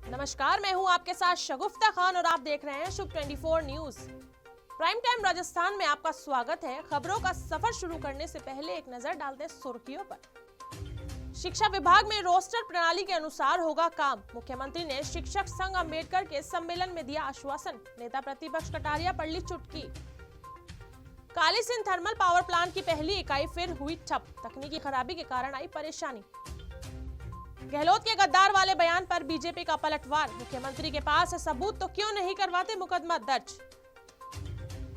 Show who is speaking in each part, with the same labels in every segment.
Speaker 1: नमस्कार, मैं हूं आपके साथ शगुफ्ता खान और आप देख रहे हैं शुभ 24 न्यूज। प्राइम टाइम राजस्थान में आपका स्वागत है। खबरों का सफर शुरू करने से पहले एक नजर डालते हैं सुर्खियों पर। शिक्षा विभाग में रोस्टर प्रणाली के अनुसार होगा काम। मुख्यमंत्री ने शिक्षक संघ अंबेडकर के सम्मेलन में दिया आश्वासन। नेता प्रतिपक्ष कटारिया पर ली चुटकी। कालीसिंध थर्मल पावर प्लांट की पहली इकाई फिर हुई ठप। तकनीकी खराबी के कारण आई परेशानी। गहलोत के गद्दार वाले बयान पर बीजेपी का पलटवार। मुख्यमंत्री के पास है सबूत तो क्यों नहीं करवाते मुकदमा दर्ज।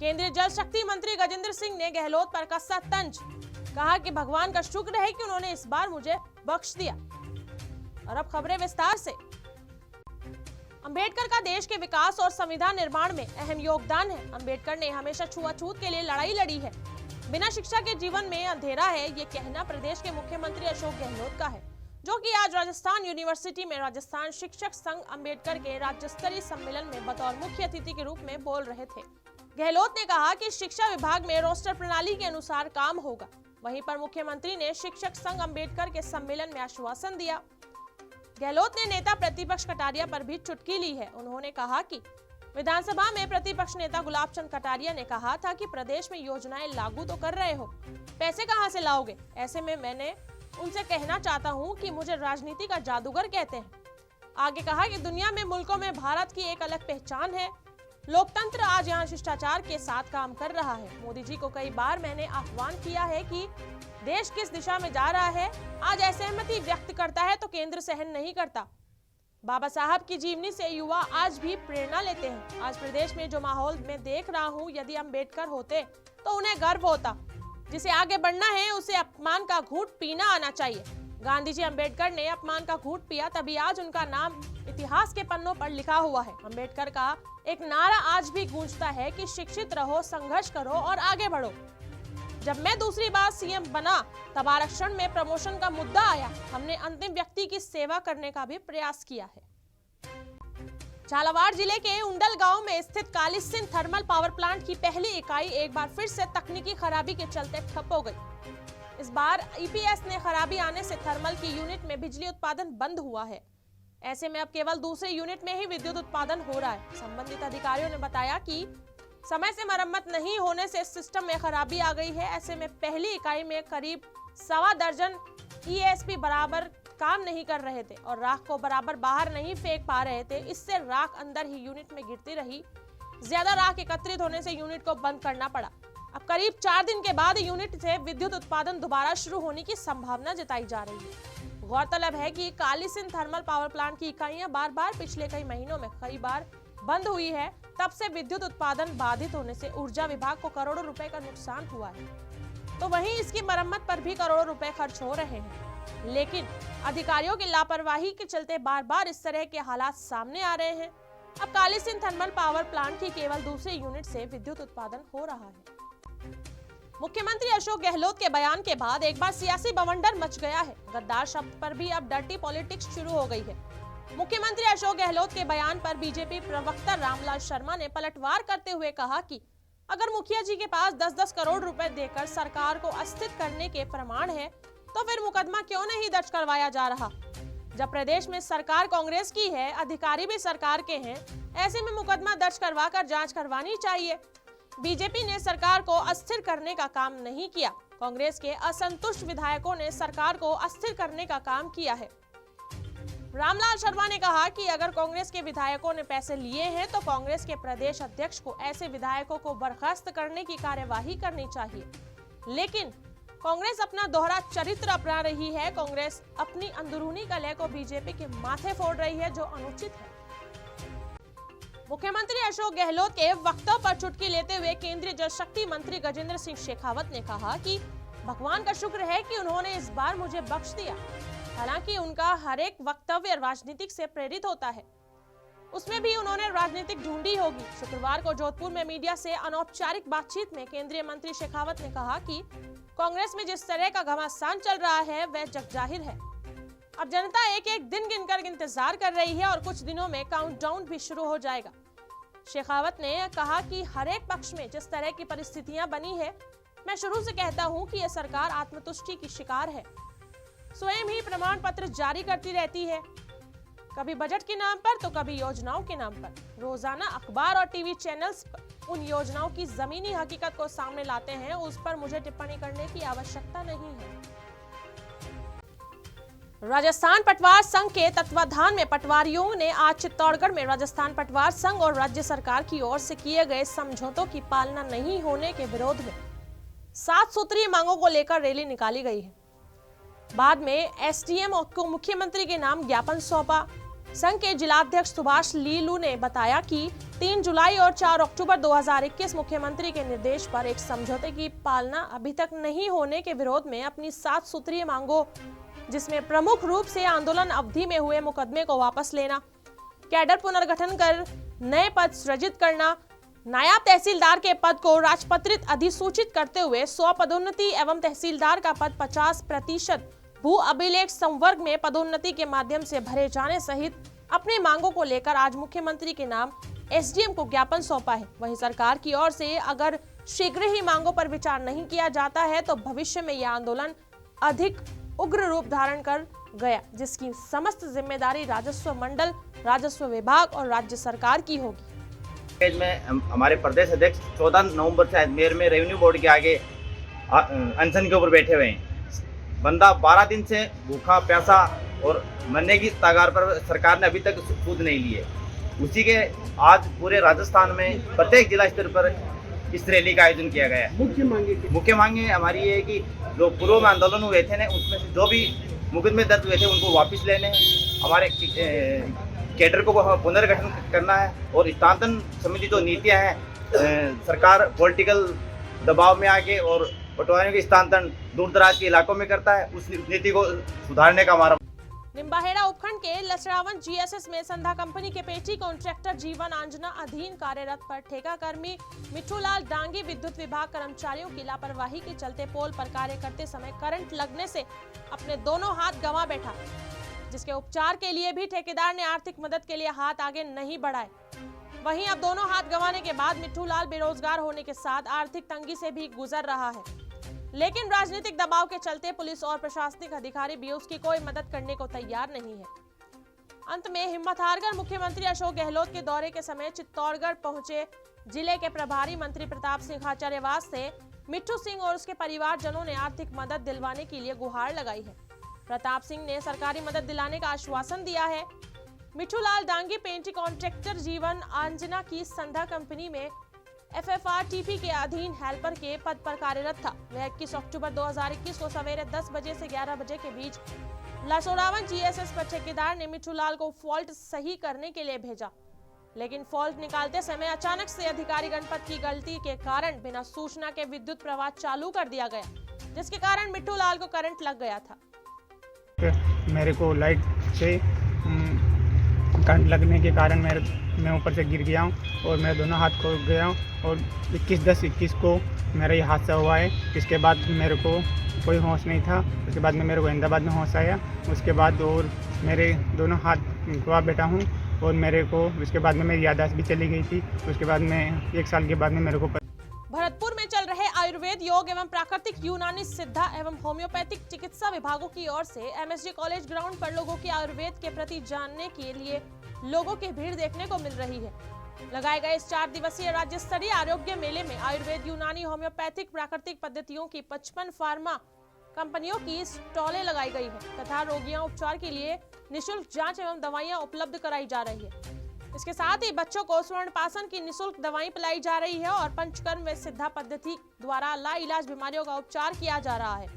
Speaker 1: केंद्रीय जल शक्ति मंत्री गजेंद्र सिंह ने गहलोत पर कसा तंज। कहा कि भगवान का शुक्र है कि उन्होंने इस बार मुझे बख्श दिया। और अब खबरें विस्तार से। अंबेडकर का देश के विकास और संविधान निर्माण में अहम योगदान है। अंबेडकर ने हमेशा छुआछूत के लिए लड़ाई लड़ी है। बिना शिक्षा के जीवन में अंधेरा है, ये कहना प्रदेश के मुख्यमंत्री अशोक गहलोत का है, जो कि आज राजस्थान यूनिवर्सिटी में राजस्थान शिक्षक संघ अंबेडकर के राज्य स्तरीय सम्मेलन में बतौर मुख्य अतिथि के रूप में बोल रहे थे। गहलोत ने कहा कि शिक्षा विभाग में रोस्टर प्रणाली के अनुसार काम होगा। वहीं पर मुख्यमंत्री ने शिक्षक संघ अंबेडकर के सम्मेलन में आश्वासन दिया। गहलोत ने नेता प्रतिपक्ष कटारिया पर भी चुटकी ली है। उन्होंने कहा कि विधानसभा में प्रतिपक्ष नेता गुलाब चंद कटारिया ने कहा था कि प्रदेश में योजनाएं लागू तो कर रहे हो, पैसे कहां से लाओगे। ऐसे में मैंने उनसे कहना चाहता हूं कि मुझे राजनीति का जादूगर कहते हैं। आगे कहा कि दुनिया में मुल्कों में भारत की एक अलग पहचान है। लोकतंत्र आज यहां शिष्टाचार के साथ काम कर रहा है। मोदी जी को कई बार मैंने आह्वान किया है कि देश किस दिशा में जा रहा है। आज असहमति व्यक्त करता है तो केंद्र सहन नहीं करता। बाबा साहब की जीवनी से युवा आज भी प्रेरणा लेते हैं। आज प्रदेश में जो माहौल मैं देख रहा हूँ, यदि अम्बेडकर होते तो उन्हें गर्व होता। जिसे आगे बढ़ना है उसे अपमान का घूंट पीना आना चाहिए। गांधी जी अम्बेडकर ने अपमान का घूंट पिया, तभी आज उनका नाम इतिहास के पन्नों पर लिखा हुआ है। अम्बेडकर का एक नारा आज भी गूंजता है कि शिक्षित रहो, संघर्ष करो और आगे बढ़ो। जब मैं दूसरी बार सीएम बना तब आरक्षण में प्रमोशन का मुद्दा आया। हमने अंतिम व्यक्ति की सेवा करने का भी प्रयास किया है। झालावाड़ जिले के उंडल गांव में स्थित कालीसिंध थर्मल पावर प्लांट की पहली इकाई एक बार फिर से तकनीकी खराबी के चलते ठप हो गई। इस बार ईपीएस ने खराबी आने से थर्मल की यूनिट में बिजली उत्पादन बंद हुआ है। ऐसे में अब केवल दूसरे यूनिट में ही विद्युत उत्पादन हो रहा है। संबंधित अधिकारियों ने बताया कि समय से मरम्मत नहीं होने से सिस्टम में खराबी आ गई है। ऐसे में पहली इकाई में करीब 1.25 दर्जन ईएसपी बराबर काम नहीं कर रहे थे और राख को बराबर बाहर नहीं फेंक पा रहे थे। इससे राख अंदर ही यूनिट में गिरती रही। ज्यादा राख एकत्रित होने से यूनिट को बंद करना पड़ा। अब करीब 4 दिन के बाद यूनिट से विद्युत उत्पादन दोबारा शुरू होने की संभावना जताई जा रही है। गौरतलब है कि कालीसिंध थर्मल पावर प्लांट की इकाइयां बार बार पिछले कई महीनों में कई बार बंद हुई है। तब से विद्युत उत्पादन बाधित होने से ऊर्जा विभाग को करोड़ों रुपए का नुकसान हुआ है। तो वहीं इसकी मरम्मत पर भी करोड़ों रुपए खर्च हो रहे हैं। लेकिन अधिकारियों की लापरवाही के चलते बार बार इस तरह के हालात सामने आ रहे हैं। अब कालीसिंध थर्मल पावर प्लांट की केवल दूसरे यूनिट से विद्युत उत्पादन हो रहा है। मुख्यमंत्री अशोक गहलोत के बयान के बाद एक बार सियासी बवंडर मच गया है। गद्दार शब्द पर भी अब डर्टी पॉलिटिक्स शुरू हो गई है। मुख्यमंत्री अशोक गहलोत के बयान पर बीजेपी प्रवक्ता रामलाल शर्मा ने पलटवार करते हुए कहा कि अगर मुखिया जी के पास 10-10 करोड़ रुपए देकर सरकार को अस्थिर करने के प्रमाण है तो फिर मुकदमा क्यों नहीं दर्ज करवाया जा रहा। जब प्रदेश में सरकार कांग्रेस की है, अधिकारी भी सरकार के हैं, ऐसे में मुकदमा दर्ज करवाकर जांच करवानी चाहिए। बीजेपी ने सरकार को अस्थिर करने का काम नहीं किया। कांग्रेस के असंतुष्ट विधायकों ने सरकार को अस्थिर करने का काम किया है। रामलाल शर्मा ने कहा कि अगर कांग्रेस के विधायकों ने पैसे लिए हैं तो कांग्रेस के प्रदेश अध्यक्ष को ऐसे विधायकों को बर्खास्त करने की कार्यवाही करनी चाहिए। लेकिन कांग्रेस अपना दोहरा चरित्र अपना रही है। कांग्रेस अपनी अंदरूनी कलह को बीजेपी के माथे फोड़ रही है, जो अनुचित है। मुख्यमंत्री अशोक गहलोत के वक्तव्य पर चुटकी लेते हुए केंद्रीय जल शक्ति मंत्री गजेंद्र सिंह शेखावत ने कहा कि भगवान का शुक्र है कि उन्होंने इस बार मुझे बख्श दिया। हालांकि उनका हर एक वक्तव्य राजनीतिक से प्रेरित होता है, उसमें भी उन्होंने राजनीतिक ढूंढी होगी। शुक्रवार को जोधपुर में मीडिया से अनौपचारिक बातचीत में केंद्रीय मंत्री शेखावत ने कहा कि कांग्रेस में जिस तरह का घमासान चल रहा है वह जगजाहिर है। अब जनता एक एक दिन गिनकर इंतजार कर रही है और कुछ दिनों में काउंटडाउन भी शुरू हो जाएगा। शेखावत ने कहा कि हर एक पक्ष में जिस तरह की परिस्थितियां बनी है, मैं शुरू से कहता हूं कि यह सरकार आत्मतुष्टि की शिकार है, स्वयं ही प्रमाण पत्र जारी करती रहती है, कभी बजट के नाम पर तो कभी योजनाओं के नाम पर। रोजाना अखबार और टीवी चैनल्स उन योजनाओं की जमीनी हकीकत को सामने लाते हैं, उस पर मुझे टिप्पणी करने की आवश्यकता नहीं है। राजस्थान पटवार संघ के तत्वाधान में पटवारियों ने आज चित्तौड़गढ़ में राजस्थान पटवार संघ और राज्य सरकार की ओर से किए गए समझौतों की पालना नहीं होने के विरोध में 7 सूत्रीय मांगों को लेकर रैली निकाली गई है। बाद में एसडीएम को मुख्यमंत्री के नाम ज्ञापन सौंपा। संघ के जिलाध्यक्ष सुभाष लीलू ने बताया कि 3 जुलाई और 4 अक्टूबर 2021 मुख्यमंत्री के निर्देश पर एक समझौते की पालना अभी तक नहीं होने के विरोध में अपनी 7 सूत्रीय मांगों, जिसमें प्रमुख रूप से आंदोलन अवधि में हुए मुकदमे को वापस लेना, कैडर पुनर्गठन कर नए पद सृजित करना, नायब तहसीलदार के पद को राजपत्रित अधिसूचित करते हुए 100 पदोन्नति एवं तहसीलदार का पद 50% भू अभिलेख संवर्ग में पदोन्नति के माध्यम से भरे जाने सहित अपनी मांगों को लेकर आज मुख्यमंत्री के नाम एसडीएम को ज्ञापन सौंपा है। वहीं सरकार की ओर से अगर शीघ्र ही मांगों पर विचार नहीं किया जाता है तो भविष्य में यह आंदोलन अधिक उग्र रूप धारण कर गया, जिसकी समस्त जिम्मेदारी राजस्व मंडल, राजस्व विभाग और राज्य सरकार की होगी।
Speaker 2: में हमारे प्रदेश अध्यक्ष 14 नवंबर से अजमेर में रेवेन्यू बोर्ड के आगे अनशन के ऊपर बैठे हुए हैं। बंदा 12 दिन से भूखा प्यासा और मरने की कगार पर सरकार ने अभी तक सूद नहीं ली है। उसी के आज पूरे राजस्थान में प्रत्येक जिला स्तर पर इस रैली का आयोजन किया गया है। मुख्य मांगे हमारी ये है कि जो पूर्व में आंदोलन हुए थे ना, उसमें से जो भी मुकदमे दर्ज हुए थे उनको वापस लेने हैं, हमारे कैडर को पुनर्गठन करना है और स्थानांतरण संबंधी जो नीतियां हैं, सरकार पॉलिटिकल दबाव में आके और पटवारियों के स्थानांतरण दूर दराज के इलाकों में करता है, उस नीति को सुधारने का हमारा।
Speaker 1: निम्बाहेड़ा उपखंड के लसरावन जीएसएस में संधा कंपनी के पेटी कॉन्ट्रैक्टर जीवन आंजना अधीन कार्यरत पर ठेका कर्मी मिठूलाल डांगी विद्युत विभाग कर्मचारियों की लापरवाही के चलते पोल पर कार्य करते समय करंट लगने से अपने दोनों हाथ गंवा बैठा, जिसके उपचार के लिए भी ठेकेदार ने आर्थिक मदद के लिए हाथ आगे नहीं बढ़ाए। वहीं अब दोनों हाथ गंवाने के बाद मिठूलाल बेरोजगार होने के साथ आर्थिक तंगी से भी गुजर रहा है, लेकिन राजनीतिक दबाव के चलते पुलिस और प्रशासनिक अधिकारी भी उसकी कोई मदद करने को तैयार नहीं है। अंत में हिम्मत हारकर मुख्यमंत्री अशोक गहलोत के दौरे के समय चित्तौड़गढ़ पहुंचे जिले के प्रभारी मंत्री प्रताप सिंह खाचरियावास से मिट्ठू सिंह और उसके परिवारजनों ने आर्थिक मदद दिलवाने के लिए गुहार लगाई है। प्रताप सिंह ने सरकारी मदद दिलाने का आश्वासन दिया है। मिठूलाल डांगी पेंटी कॉन्ट्रैक्टर जीवन आंजना की संधा कंपनी में एफएफआरटीपी के अधीन हेल्पर के पद पर कार्यरत था। वह 21 अक्टूबर 2021 को सवेरे 10 बजे से 11 बजे के बीच लसोड़ावन जीएसएस पर ठेकेदार ने मिठूलाल को फॉल्ट सही करने के लिए भेजा, लेकिन फॉल्ट निकालते समय अचानक से अधिकारी गणपत की गलती के कारण बिना सूचना के विद्युत प्रवाह चालू कर दिया गया, जिसके कारण मिठूलाल को करंट लग गया था।
Speaker 3: मेरे को लाइट से करंट लगने के कारण मैं ऊपर से गिर गया हूँ और मेरे दोनों हाथ खो गया हूँ और 21/10/21 को मेरा ये हादसा हुआ है। इसके बाद मेरे को कोई होश नहीं था। उसके बाद में मेरे को अहमदाबाद में होश आया। उसके बाद और मेरे दोनों हाथ गंवा बैठा हूँ और मेरे को उसके बाद में मेरी याददाश्त भी चली गई थी। उसके बाद में 1 साल के बाद में मेरे को
Speaker 1: भरतपुर में चल रहे आयुर्वेद, योग एवं प्राकृतिक, यूनानी, सिद्धा एवं होम्योपैथिक चिकित्सा विभागों की ओर से एमएसजी कॉलेज ग्राउंड पर लोगों की आयुर्वेद के प्रति जानने के लिए लोगों की भीड़ देखने को मिल रही है। लगाए गए इस 4 दिवसीय राज्य स्तरीय आरोग्य मेले में आयुर्वेद, यूनानी, होम्योपैथिक, प्राकृतिक पद्धतियों की 55 फार्मा कंपनियों की स्टॉलें लगाई गई है तथा रोगियों उपचार के लिए निःशुल्क जांच एवं दवाइयां उपलब्ध कराई जा रही है। इसके साथ ही बच्चों को स्वर्णपासन की निःशुल्क दवाई पिलाई जा रही है और पंचकर्म व सिद्धा पद्धति द्वारा लाइलाज बीमारियों का उपचार किया जा रहा है।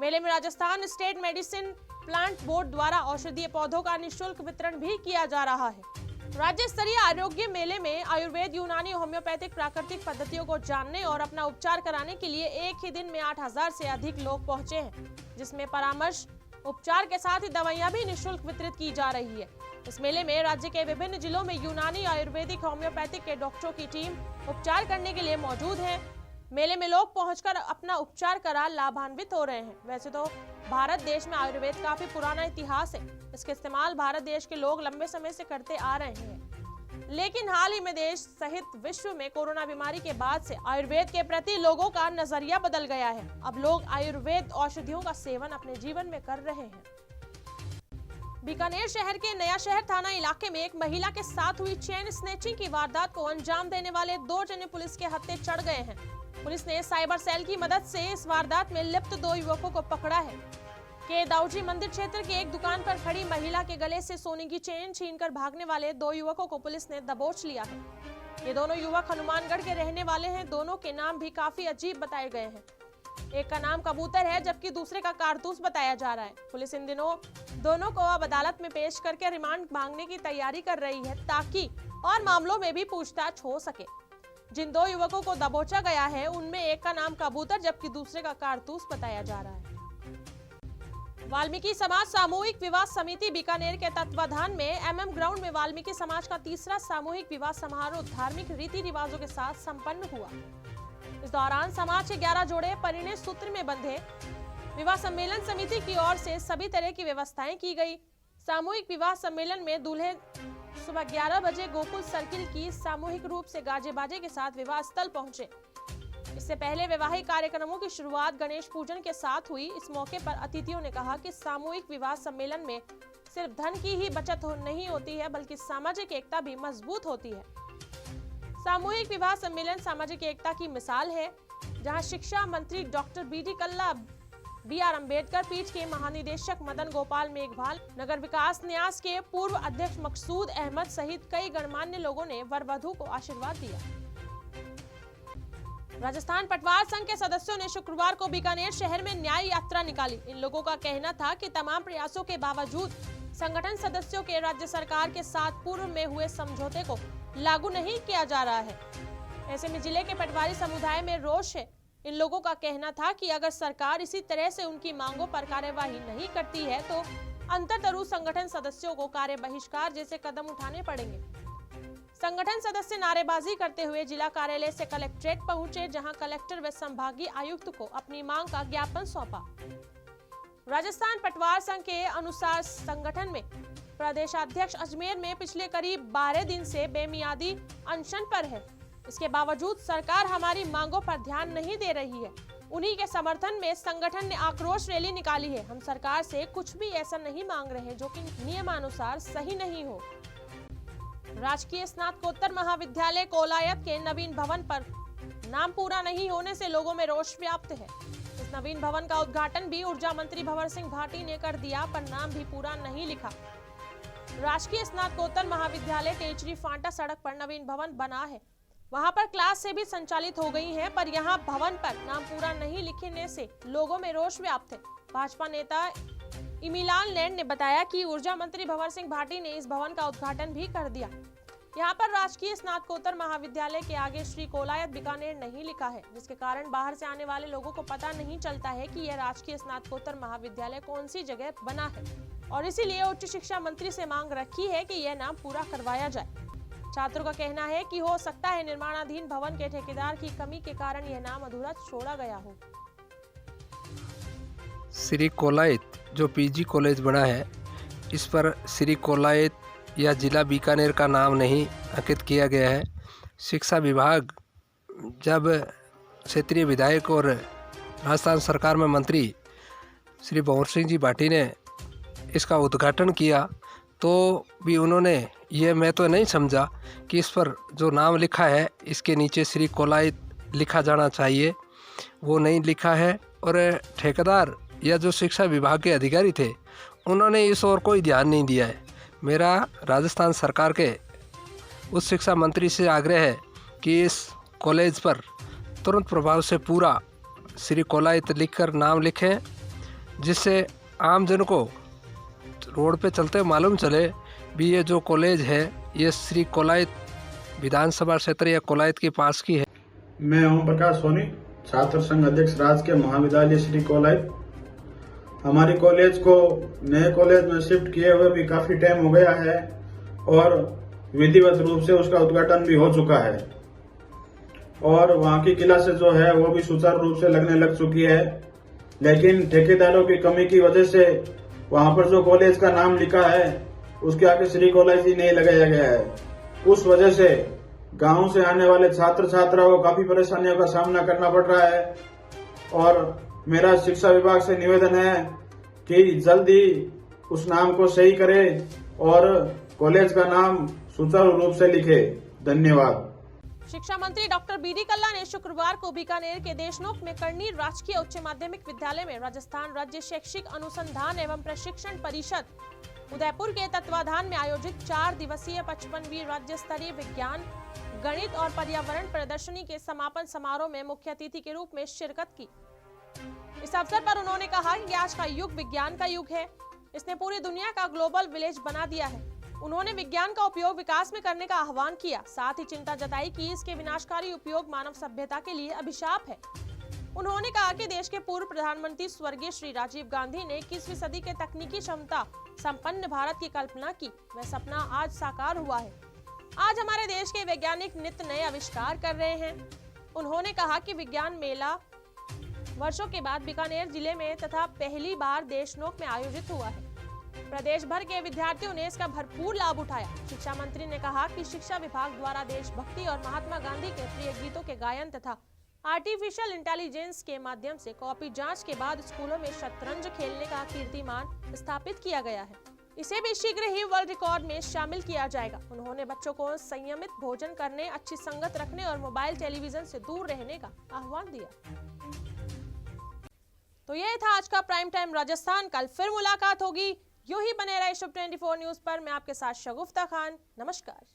Speaker 1: मेले में Rajasthan state medicine plant board द्वारा औषधीय पौधों का निःशुल्क वितरण भी किया जा रहा है। राज्य स्तरीय आरोग्य मेले में आयुर्वेद, यूनानी, होम्योपैथिक, प्राकृतिक पद्धतियों को जानने और अपना उपचार कराने के लिए एक ही दिन में 8000 से अधिक लोग पहुंचे हैं, जिसमें परामर्श, उपचार के साथ ही दवाइयां भी निःशुल्क वितरित की जा रही है। इस मेले में राज्य के विभिन्न जिलों में यूनानी, आयुर्वेदिक, होम्योपैथिक के डॉक्टरों की टीम उपचार करने के लिए मौजूद है। मेले में लोग पहुंचकर अपना उपचार करा लाभान्वित हो रहे हैं। वैसे तो भारत देश में आयुर्वेद काफी पुराना इतिहास है। इसका इस्तेमाल भारत देश के लोग लंबे समय से करते आ रहे हैं, लेकिन हाल ही में देश सहित विश्व में कोरोना बीमारी के बाद से आयुर्वेद के प्रति लोगों का नजरिया बदल गया है। अब लोग आयुर्वेद औषधियों का सेवन अपने जीवन में कर रहे हैं। बीकानेर शहर के नया शहर थाना इलाके में एक महिला के साथ हुई चेन स्नैचिंग की वारदात को अंजाम देने वाले 2 जने पुलिस के हत्थे चढ़ गए हैं। पुलिस ने साइबर सेल की मदद से इस वारदात में लिप्त 2 युवकों को पकड़ा है। के दाऊजी मंदिर क्षेत्र की एक दुकान पर खड़ी महिला के गले से सोने की चेन छीनकर भागने वाले 2 युवकों को पुलिस ने दबोच लिया है। ये दोनों युवक हनुमानगढ़ के रहने वाले हैं। दोनों के नाम भी काफी अजीब बताए गए हैं। एक का नाम कबूतर है जबकि दूसरे का कारतूस बताया जा रहा है। पुलिस इन दिनों दोनों को अब अदालत में पेश करके रिमांड मांगने की तैयारी कर रही है ताकि और मामलों में भी पूछताछ हो सके। जिन 2 युवकों को दबोचा गया है उनमें एक का नाम कबूतर जबकि दूसरे का कारतूस बताया जा रहा है। वाल्मीकि समाज सामूहिक विवाह समिति बीकानेर के तत्वाधान में MM ग्राउंड में वाल्मीकि समाज का तीसरा सामूहिक विवाह समारोह धार्मिक रीति रिवाजों के साथ संपन्न हुआ। इस दौरान समाज के 11 जोड़े परिणय सूत्र में बंधे। विवाह सम्मेलन समिति की ओर से सभी तरह की व्यवस्थाएं की गई। सामूहिक विवाह सम्मेलन में दूल्हे सुबह 11 बजे गोकुल सर्किल की सामूहिक रूप से गाजे बाजे के साथ विवाह स्थल पहुंचे। इससे पहले वैवाहिक कार्यक्रमों की शुरुआत गणेश पूजन के साथ हुई। इस मौके पर अतिथियों ने कहा कि सामूहिक विवाह सम्मेलन में सिर्फ धन की ही बचत नहीं होती है बल्कि सामाजिक एकता भी मजबूत होती है। सामूहिक विवाह सम्मेलन सामाजिक एकता की मिसाल है, जहां शिक्षा मंत्री डॉक्टर BD कल्ला, BR अम्बेडकर पीठ के महानिदेशक मदन गोपाल मेघवाल, नगर विकास न्यास के पूर्व अध्यक्ष मकसूद अहमद सहित कई गणमान्य लोगों ने वर वधू को आशीर्वाद दिया। राजस्थान पटवार संघ के सदस्यों ने शुक्रवार को बीकानेर शहर में न्याय यात्रा निकाली। इन लोगों का कहना था कि तमाम प्रयासों के बावजूद संगठन सदस्यों के राज्य सरकार के साथ पूर्व में हुए समझौते को लागू नहीं किया जा रहा है। ऐसे में जिले के पटवारी समुदाय में रोष है। इन लोगों का कहना था कि अगर सरकार इसी तरह से उनकी मांगों पर कार्यवाही नहीं करती है तो अंतरतरु संगठन सदस्यों को कार्य बहिष्कार जैसे कदम उठाने पड़ेंगे। संगठन सदस्य नारेबाजी करते हुए जिला कार्यालय से कलेक्ट्रेट पहुंचे, जहां कलेक्टर व संभागीय आयुक्त को अपनी मांग का ज्ञापन सौंपा। राजस्थान पटवार संघ के अनुसार संगठन में प्रदेशाध्यक्ष अजमेर में पिछले करीब 12 दिन से बेमियादी अनशन पर है। इसके बावजूद सरकार हमारी मांगों पर ध्यान नहीं दे रही है। उन्हीं के समर्थन में संगठन ने आक्रोश रैली निकाली है। हम सरकार से कुछ भी ऐसा नहीं मांग रहे जो कि नियमानुसार सही नहीं हो। राजकीय स्नातकोत्तर महाविद्यालय कोलायत के नवीन भवन पर नाम पूरा नहीं होने से लोगों में रोष व्याप्त है। इस नवीन भवन का उद्घाटन भी ऊर्जा मंत्री भंवर सिंह भाटी ने कर दिया, पर नाम भी पूरा नहीं लिखा। राजकीय स्नातकोत्तर महाविद्यालय टेचरी फांटा सड़क पर नवीन भवन बना है। वहां पर क्लास से भी संचालित हो गई हैं, पर यहां भवन पर नाम पूरा नहीं लिखने से लोगों में रोष व्याप्त है। भाजपा नेता इमीलाल लैंड ने बताया कि ऊर्जा मंत्री भंवर सिंह भाटी ने इस भवन का उद्घाटन भी कर दिया। यहाँ पर राजकीय स्नातकोत्तर महाविद्यालय के आगे श्री कोलायत बीकानेर नहीं लिखा है, जिसके कारण बाहर से आने वाले लोगों को पता नहीं चलता है कि यह राजकीय स्नातकोत्तर महाविद्यालय कौन सी जगह बना है, और इसीलिए उच्च शिक्षा मंत्री से मांग रखी है कि यह नाम पूरा करवाया जाए। छात्रों का कहना है कि हो सकता है निर्माणाधीन भवन के ठेकेदार की कमी के कारण यह नाम अधूरा छोड़ा गया हो।
Speaker 4: श्री कोलायत जो PG कॉलेज बना है, इस पर श्री कोलायत या जिला बीकानेर का नाम नहीं अंकित किया गया है। शिक्षा विभाग जब क्षेत्रीय विधायक और राजस्थान सरकार में मंत्री श्री भंवर सिंह जी भाटी ने इसका उद्घाटन किया तो भी उन्होंने ये मैं तो नहीं समझा कि इस पर जो नाम लिखा है इसके नीचे श्री कोलायत लिखा जाना चाहिए, वो नहीं लिखा है। और ठेकेदार या जो शिक्षा विभाग के अधिकारी थे उन्होंने इस ओर कोई ध्यान नहीं दिया है। मेरा राजस्थान सरकार के उच्च शिक्षा मंत्री से आग्रह है कि इस कॉलेज पर तुरंत प्रभाव से पूरा श्री कोलायत लिखकर नाम लिखें, जिससे आम जन को रोड पे चलते मालूम चले भी ये जो कॉलेज है ये श्री कोलायत विधानसभा क्षेत्र या कोलायत के पास की है।
Speaker 5: मैं ओम प्रकाश सोनी, छात्र संघ अध्यक्ष राजकीय महाविद्यालय श्री कोलायत। हमारी कॉलेज को नए कॉलेज में शिफ्ट किए हुए भी काफी टाइम हो गया है और विधिवत रूप से उसका उद्घाटन भी हो चुका है और वहाँ की क्लासेस जो है वो भी सुचारू रूप से लगने लग चुकी है। लेकिन ठेकेदारों की कमी की वजह से वहाँ पर जो कॉलेज का नाम लिखा है उसके आगे श्री कॉलेज ही नहीं लगाया गया है। उस वजह से गांव से आने वाले छात्र छात्राओं को काफी परेशानियों का सामना करना पड़ रहा है और मेरा शिक्षा विभाग से निवेदन है कि जल्द ही उस नाम को सही करे और कॉलेज का नाम सुचारू रूप से लिखे। धन्यवाद।
Speaker 1: शिक्षा मंत्री डॉक्टर बी डी कल्ला ने शुक्रवार को बीकानेर के देशनोक में कर्नीर राजकीय उच्च माध्यमिक विद्यालय में राजस्थान राज्य शैक्षिक अनुसंधान एवं प्रशिक्षण परिषद उदयपुर के तत्वाधान में आयोजित 4 दिवसीय 55वीं राज्य स्तरीय विज्ञान, गणित और पर्यावरण प्रदर्शनी के समापन समारोह में मुख्य अतिथि के रूप में शिरकत की। इस अवसर पर उन्होंने कहा कि आज का युग विज्ञान का युग है। इसने पूरी दुनिया का ग्लोबल विलेज बना दिया है। उन्होंने विज्ञान का उपयोग विकास में करने का आह्वान किया। साथ ही चिंता जताई कि इसके विनाशकारी उपयोग मानव सभ्यता के लिए अभिशाप है। उन्होंने कहा कि देश के पूर्व प्रधानमंत्री स्वर्गीय श्री राजीव गांधी ने 21वीं सदी के तकनीकी क्षमता संपन्न भारत की कल्पना की। वह सपना आज साकार हुआ है। आज हमारे देश के वैज्ञानिक नित्य नए आविष्कार कर रहे हैं। उन्होंने कहा कि विज्ञान मेला वर्षों के बाद बीकानेर जिले में तथा पहली बार देशनोक में आयोजित हुआ है। प्रदेश भर के विद्यार्थियों ने इसका भरपूर लाभ उठाया। शिक्षा मंत्री ने कहा कि शिक्षा विभाग द्वारा देशभक्ति और महात्मा गांधी के प्रिय गीतों के गायन तथा आर्टिफिशियल इंटेलिजेंस के माध्यम से कॉपी जांच के बाद स्कूलों में शतरंज खेलने का कीर्तिमान स्थापित किया गया है। इसे भी शीघ्र ही वर्ल्ड रिकॉर्ड में शामिल किया जाएगा। उन्होंने बच्चों को संयमित भोजन करने, अच्छी संगत रखने और मोबाइल टेलीविजन से दूर रहने का आह्वान दिया। तो यह था आज का प्राइम टाइम राजस्थान। कल फिर मुलाकात होगी। यूं ही बने रहे शुभ 24 न्यूज पर। मैं आपके साथ शगुफ्ता खान। नमस्कार।